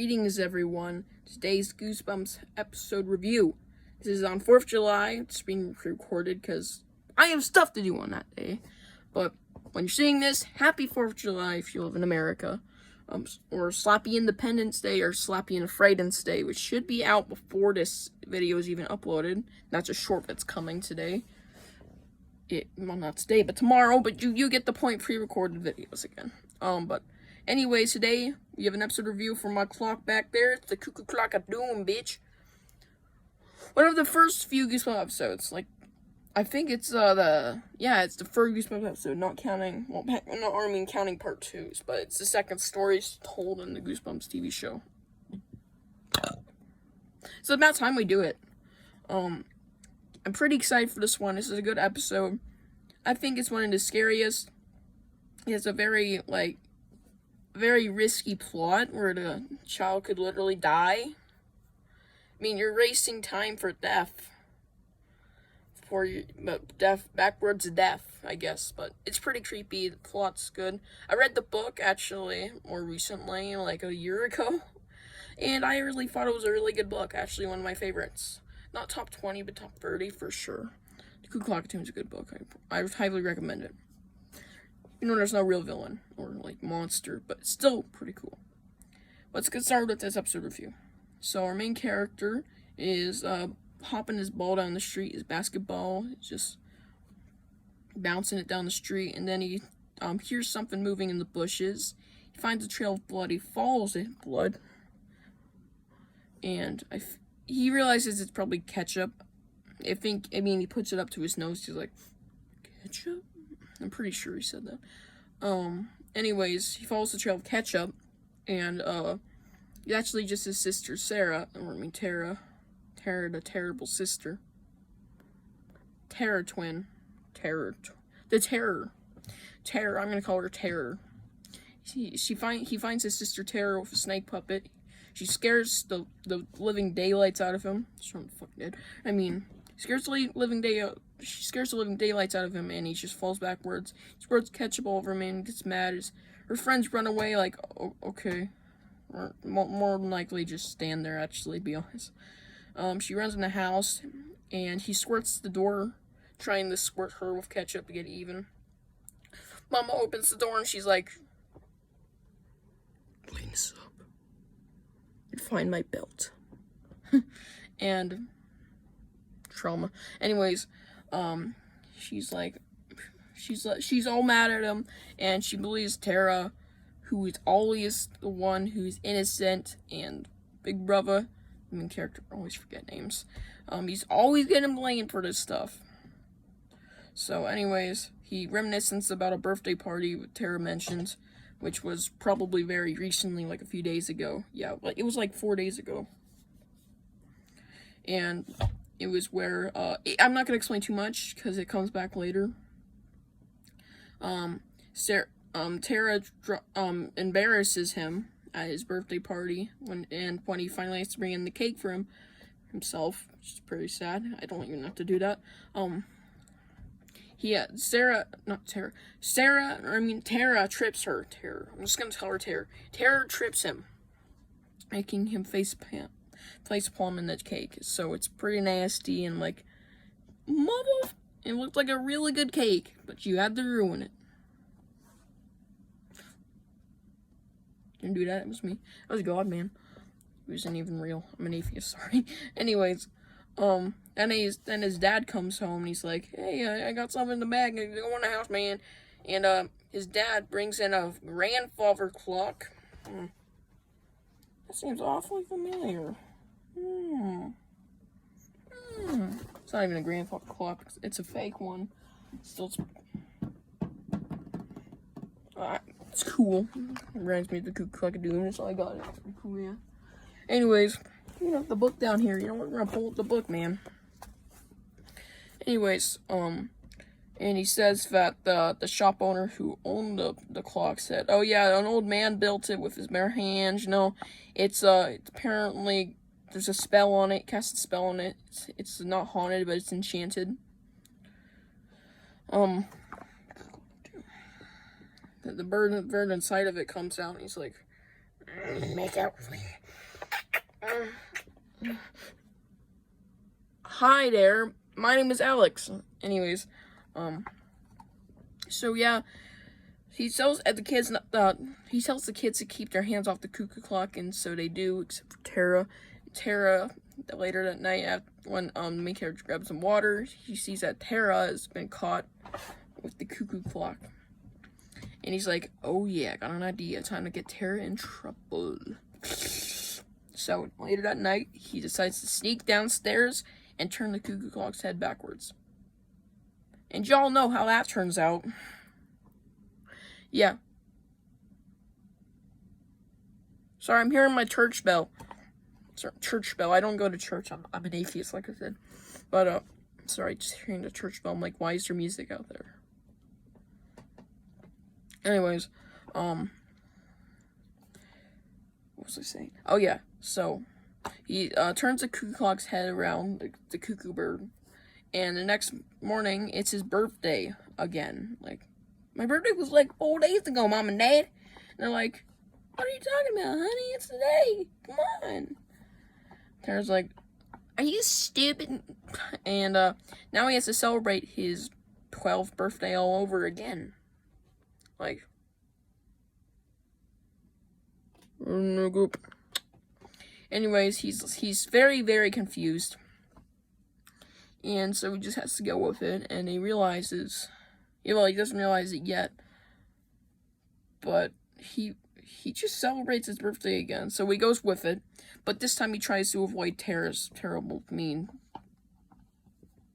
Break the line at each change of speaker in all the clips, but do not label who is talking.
Greetings, everyone. Today's Goosebumps episode review. This is on 4th of July. It's being recorded because I have stuff to do on that day. But when you're seeing this, happy 4th of July if you live in America. Or Slappy Independence Day or Slappy Independence Day, which should be out before this video is even uploaded. That's a short that's coming today. Well, not today, but tomorrow. But you get the point. Pre-recorded videos again. But anyways, today we have an episode review for my clock back there. It's the CUCKOO clock of doom, bitch. One of the first few Goosebumps episodes. Like, I think it's it's the first Goosebumps episode, not counting, counting part 2s, but it's the second story told in the Goosebumps TV show. So about time we do it. I'm pretty excited for this one. This is a good episode. I think it's one of the scariest. It's a very risky plot where the child could literally die. I mean, you're racing time for death. Backwards death, I guess. But it's pretty creepy. The plot's good. I read the book, actually, more recently, like a year ago. And I really thought it was a really good book. Actually, one of my favorites. Not top 20, but top 30 for sure. The CUCKOO Clock of Doom is a good book. I would highly recommend it. You know, there's no real villain or, monster, but it's still pretty cool. Let's get started with this episode review. So, our main character is, hopping his ball down the street, his basketball, just bouncing it down the street, and then he, hears something moving in the bushes. He finds a trail of blood, he follows it, and he realizes it's probably ketchup. He puts it up to his nose, he's like, ketchup? I'm pretty sure he said that. Anyways, he follows the trail of ketchup, and, it's actually just his sister, Tara, the terrible sister. Terror twin. Terror, I'm gonna call her Terror. He finds his sister Terror with a snake puppet. She scares the living daylights out of him. She's fucking dead. She scares the living daylights out of him, and he just falls backwards. He squirts ketchup all over him and gets mad. Her friends run away like, oh, okay. Or more than likely just stand there, actually, be honest. She runs in the house, and he squirts the door, trying to squirt her with ketchup to get even. Mama opens the door, and she's like, clean this up and find my belt. And trauma. Anyways, she's all mad at him, and she believes Tara, who is always the one who's innocent, and Big Brother, the main character, I always forget names, he's always getting blamed for this stuff. So anyways, he reminisces about a birthday party Tara mentioned, which was probably very recently, like a few days ago. Yeah, it was like 4 days ago. And it was where, I'm not going to explain too much, because it comes back later. Tara embarrasses him at his birthday party when he finally has to bring in the cake for himself, which is pretty sad. I don't even have to do that. Tara trips her. I'm just gonna tell her Tara. Tara trips him, making him face palm in the cake. So it's pretty nasty and it looked like a really good cake, but you had to ruin it. Didn't do that, it was me. That was God, man. He wasn't even real. I'm an atheist, sorry. Anyways, then his dad comes home and he's like, hey, I got something in the bag, go in the house, man. And, his dad brings in a grandfather clock. That seems awfully familiar. It's not even a grandfather clock, it's a fake one. Still, it's cool. It reminds me of the CUCKOO Clock of Doom, so I got it. It's pretty cool, yeah. Anyways, the book down here. You know what? We're gonna pull up the book, man. Anyways, and he says that the shop owner who owned the clock said, oh yeah, an old man built it with his bare hands. It's apparently there's a spell on it, cast a spell on it. It's not haunted, but it's enchanted. The bird inside of it comes out, and he's like, make out with me. Hi there, my name is Alex. Anyways, so yeah, he tells the kids to keep their hands off the cuckoo clock, and so they do, except for Tara. Tara, later that night, when the main character grabs some water, he sees that Tara has been caught with the cuckoo clock. And he's like, oh yeah, got an idea. Time to get Tara in trouble. So, later that night, he decides to sneak downstairs and turn the cuckoo clock's head backwards. And y'all know how that turns out. Yeah. Sorry, I'm hearing my church bell. Sorry, church bell. I don't go to church. I'm an atheist, like I said. But, sorry, just hearing the church bell. I'm like, why is there music out there? Anyways, what was I saying? Oh, yeah. So, he turns the cuckoo clock's head around, the cuckoo bird. And the next morning, it's his birthday again. Like, my birthday was like 4 days ago, Mom and Dad. And they're like, what are you talking about, honey? It's today. Come on. Tara's like, are you stupid? And now he has to celebrate his 12th birthday all over again. Like, no group. Anyways, he's very, very confused. And so he just has to go with it, and he realizes, well, he doesn't realize it yet, but he just celebrates his birthday again, so he goes with it, but this time he tries to avoid Tara's terrible, mean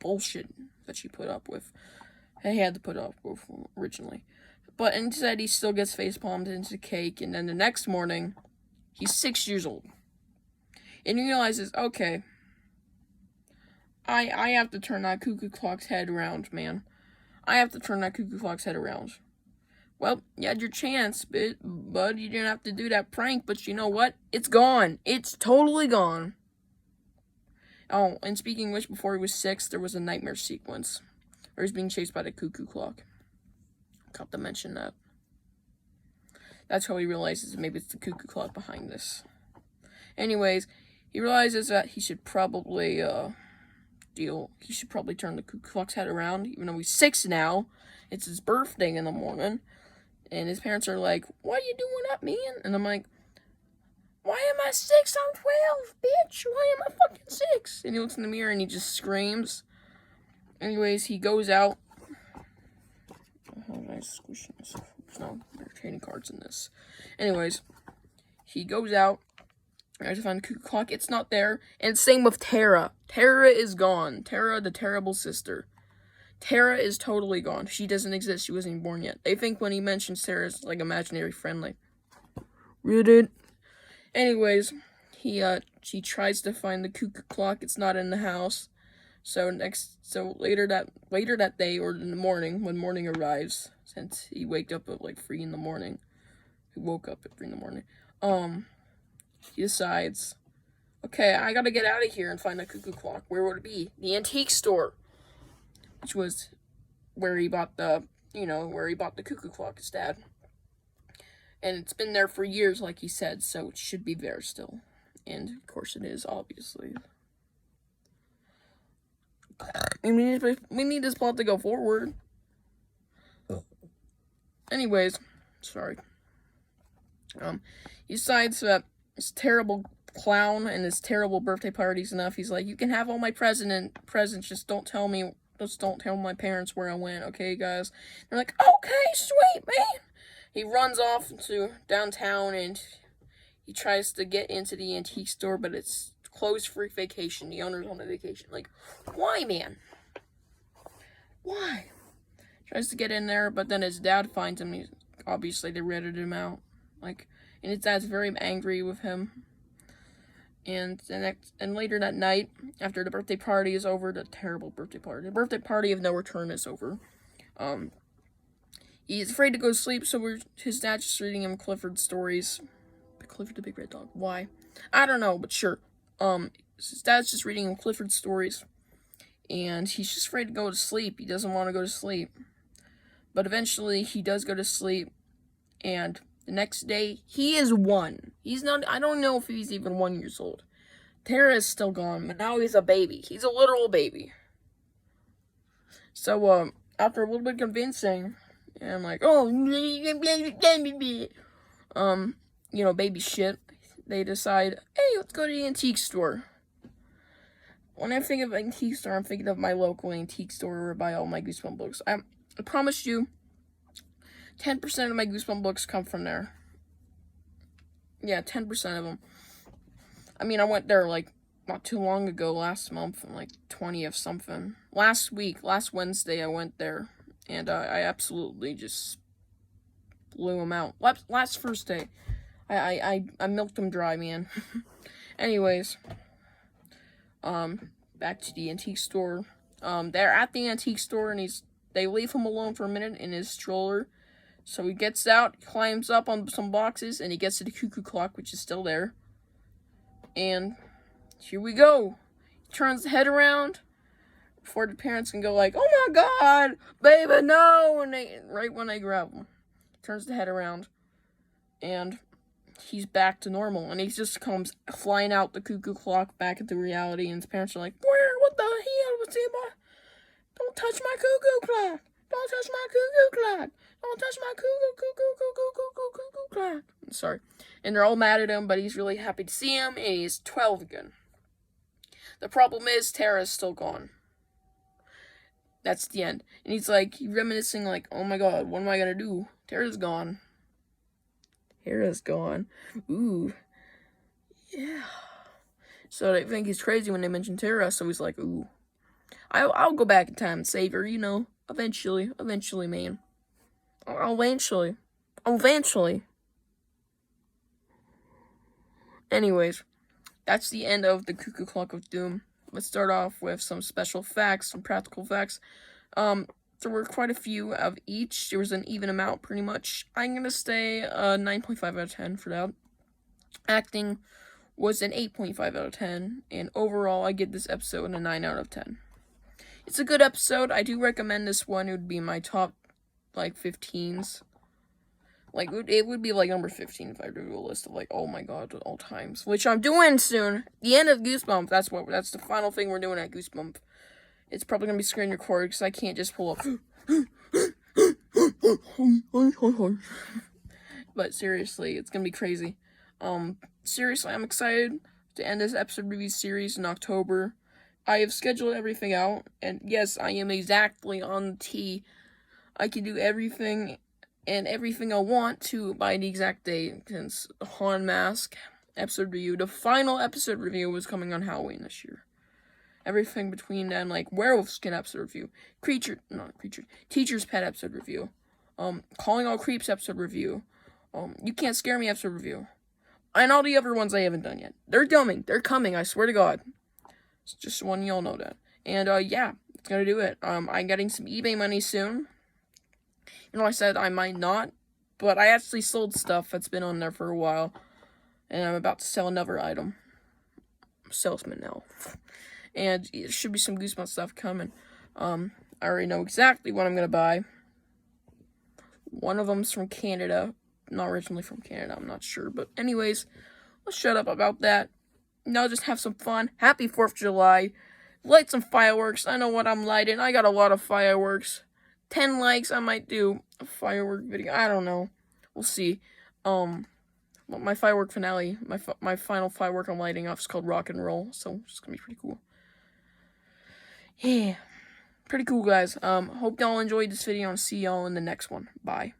bullshit that she put up with. He had to put up with originally. But instead, he still gets facepalmed into cake, and then the next morning, he's 6 years old. And he realizes, okay, I have to turn that cuckoo clock's head around, man. I have to turn that cuckoo clock's head around. Well, you had your chance, bud. You didn't have to do that prank, but you know what? It's gone. It's totally gone. Oh, and speaking of which, before he was 6, there was a nightmare sequence where he's being chased by the cuckoo clock. Got to mention that. That's how he realizes maybe it's the cuckoo clock behind this. Anyways, he realizes that he should probably, he should probably turn the cuckoo clock's head around, even though he's 6 now. It's his birthday in the morning. And his parents are like, what are you doing up, man? And I'm like, why am I 6? I'm 12, bitch. Why am I fucking 6? And he looks in the mirror and he just screams. Anyways, he goes out. Oh, nice squishing myself. There's no trading cards in this. Anyways, he goes out. I have to find the cuckoo clock. It's not there. And same with Tara. Tara is gone. Tara, the terrible sister. Tara is totally gone. She doesn't exist. She wasn't even born yet. They think when he mentions Tara's like imaginary friend, like, read it. Anyways, she tries to find the cuckoo clock. It's not in the house. So later that day, or in the morning, when morning arrives, since he waked up at like 3 in the morning, he woke up at 3 in the morning. He decides, okay, I gotta get out of here and find the cuckoo clock. Where would it be? The antique store, which was where he bought the cuckoo clock, his dad. And it's been there for years, like he said, so it should be there still. And of course it is, obviously. We need this plot to go forward. Anyways, sorry. He decides that this terrible clown and his terrible birthday party's enough. He's like, you can have all my presents, just don't tell my parents where I went, okay, guys? They're like, okay, sweet, man. He runs off to downtown and he tries to get into the antique store, but it's closed for vacation. The owner's on a vacation. Like, why, man? Why? Tries to get in there, but then his dad finds him. Obviously, they ratted him out. Like, and his dad's very angry with him. And later that night, after the birthday party is over, the terrible birthday party of no return is over. He's afraid to go to sleep, so his dad's just reading him Clifford stories. Clifford the Big Red Dog. Why? I don't know, but sure. His dad's just reading him Clifford stories. And he's just afraid to go to sleep. He doesn't want to go to sleep. But eventually, he does go to sleep. And the next day, he is 1. He's not, I don't know if he's even 1 year old. Tara is still gone, but now he's a baby. He's a literal baby. So, after a little bit of convincing, and I'm like, oh, baby shit, they decide, hey, let's go to the antique store. When I think of antique store, I'm thinking of my local antique store where I buy all my Goosebumps books. I promise you, 10% of my Goosebumps books come from there. Yeah, 10% of them. I mean, I went there, like, not too long ago, last month, and like 20 of something. Last Wednesday, I went there, and I absolutely just blew them out. Last Thursday, I milked them dry, man. Anyways, back to the antique store. They're at the antique store, and they leave him alone for a minute in his stroller. So he gets out, climbs up on some boxes, and he gets to the cuckoo clock, which is still there. And here we go. He turns the head around before the parents can go like, oh my god, baby, no! Right when they grab him. He turns the head around, and he's back to normal. And he just comes flying out the cuckoo clock back into reality, and his parents are like, what the hell was it about? Don't touch my cuckoo clock! Don't touch my cuckoo clock! Don't touch my cuckoo clock! Sorry. And they're all mad at him, but he's really happy to see him, and he's 12 again. The problem is, Tara's still gone. That's the end. And he's reminiscing like, oh my god, what am I gonna do? Tara's gone. Tara's gone. Ooh. Yeah. So they think he's crazy when they mention Tara, so he's like, ooh. I'll go back in time and save her, Eventually, man. Eventually. Anyways, that's the end of the Cuckoo Clock of Doom. Let's start off with some special facts, some practical facts. There were quite a few of each. There was an even amount, pretty much. I'm going to say 9.5 out of 10 for that. Acting was an 8.5 out of 10. And overall, I give this episode a 9 out of 10. It's a good episode. I do recommend this one. It would be my top, 15s. It would be, number 15 if I do a list of, oh my god, all times. Which I'm doing soon. The end of Goosebumps. That's the final thing we're doing at Goosebumps. It's probably going to be screen recorded because I can't just pull up. But seriously, it's going to be crazy. Seriously, I'm excited to end this episode review series in October. I have scheduled everything out, and yes, I am exactly on the T. I can do everything and everything I want to by the exact date, since Haunted Mask episode review, the final episode review was coming on Halloween this year. Everything between then, Werewolf Skin episode review, Teacher's Pet episode review, Calling All Creeps episode review, You Can't Scare Me episode review, and all the other ones I haven't done yet. They're coming, I swear to God. It's just one y'all know that. And, yeah, it's gonna do it. I'm getting some eBay money soon. I said I might not, but I actually sold stuff that's been on there for a while, and I'm about to sell another item. I'm a salesman now. And there should be some Goosebumps stuff coming. I already know exactly what I'm gonna buy. One of them's from Canada. Not originally from Canada, I'm not sure. But anyways, let's shut up about that. Now just have some fun. Happy 4th of July. Light some fireworks. I know what I'm lighting. I got a lot of fireworks. 10 likes, I might do a firework video. I don't know. We'll see. My firework finale, my final firework I'm lighting off is called Rock and Roll. So it's gonna be pretty cool. Yeah. Pretty cool, guys. Hope y'all enjoyed this video, and see y'all in the next one. Bye.